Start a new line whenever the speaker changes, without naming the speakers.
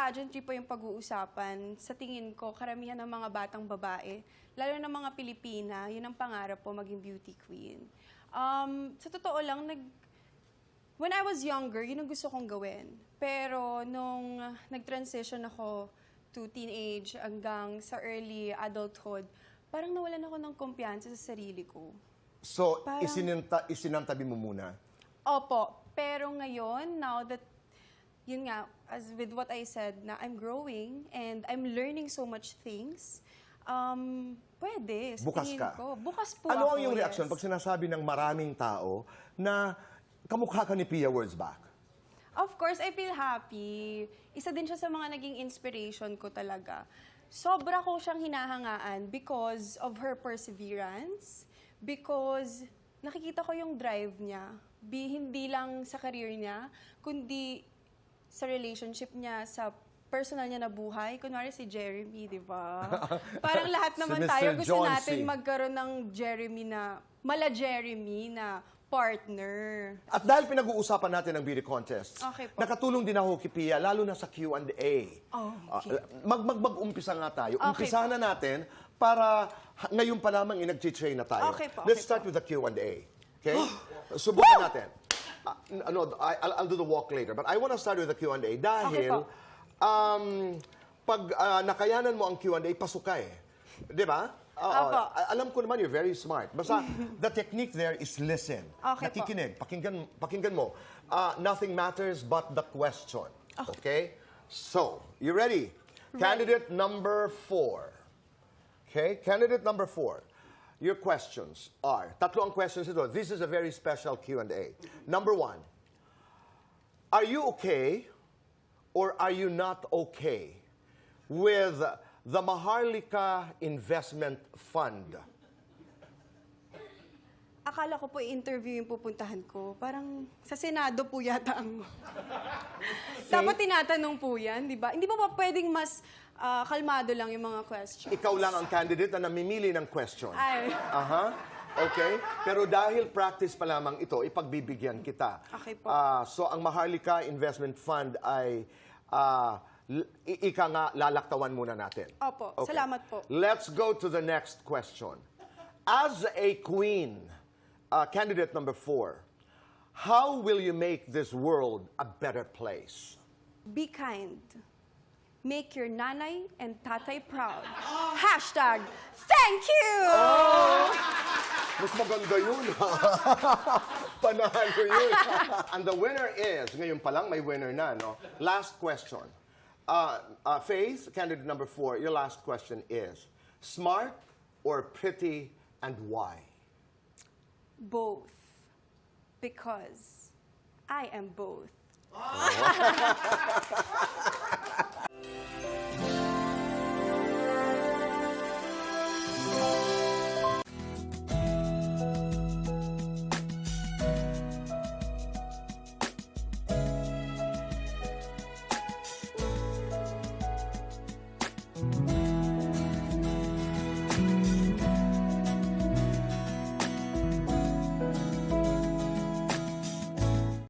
pageantry po yung pag-uusapan, sa tingin ko, karamihan ng mga batang babae, lalo ng mga Pilipina, yun ang pangarap po, maging beauty queen. Sa totoo lang, when I was younger, yun ang gusto kong gawin. Pero nung nag-transition ako to teenage hanggang sa early adulthood, parang nawalan ako ng kumpiyansa sa sarili ko.
So,
Parang-
isinantabi mo muna?
Opo, pero ngayon, now that, yun nga, as with what I said, na I'm growing and I'm learning so much things, pwede, sa
Bukas
tingin
ka?
ko. Bukas po
Ano
ako,
ang iyong reaksyon
yes.
pag sinasabi ng maraming tao na kamukha ka ni Pia Wurtzbach?
Of course, I feel happy. Isa din siya sa mga naging inspiration ko talaga. Sobra ko siyang hinahangaan because of her perseverance, because nakikita ko yung drive niya. Hindi lang sa career niya, kundi sa relationship niya, sa personal niya na buhay. Kunwari si Jeremy, di ba? Parang lahat
Si
naman
Mr.
tayo gusto
John
natin
C.
magkaroon ng Jeremy na, Jeremy na partner.
At dahil pinag-uusapan natin ang beauty contests,
Okay po.
nakatulong din ako kay Pia, lalo na sa Q&A.
Oh, okay.
Mag-umpisa nga tayo.
Okay
Umpisahan na natin para ngayon pa lamang nag-train na tayo.
Okay po,
Let's
okay
start with the Q&A. Okay? Subukan natin. I'll do the walk later. But I want to start with the Q&A dahil
Okay po.
pag nakayanan mo ang Q&A, pasok ka eh. Di ba? Oo.
Opo.
Alam ko naman, you're very smart. Basta, the technique there is listen.
Okay po.
Nakikinig. Pakinggan mo. Nothing matters but the question. Okay? So, you ready? Candidate number 4. Okay? Candidate number 4. Your questions are, tatlo ang questions ito. This is a very special Q&A. Number 1, are you okay or are you not okay with the Maharlika Investment Fund?
Akala ko po i-interview yung pupuntahan ko. Parang sa Senado po yata ang... Dapat tinatanong po yan, di ba? Hindi ba pwedeng mas kalmado lang yung mga questions?
Ikaw lang ang candidate na namimili ng question.
Ay,
Aha. Okay? Pero dahil practice pa lamang ito, ipagbibigyan kita.
Okay po.
So, ang Maharlika Investment Fund ay, ika nga, lalaktawan muna natin.
Opo. Salamat po.
Let's go to the next question. As a queen, candidate number 4, how will you make this world a better place?
Be kind. Make your nanay and tatay proud. Hashtag, thank you!
Mas maganda yun. Panalo yun. And the winner is, ngayon pa lang may winner na, no? Last question. Faith, candidate number 4, your last question is, smart or pretty and why?
Both. Because I am both.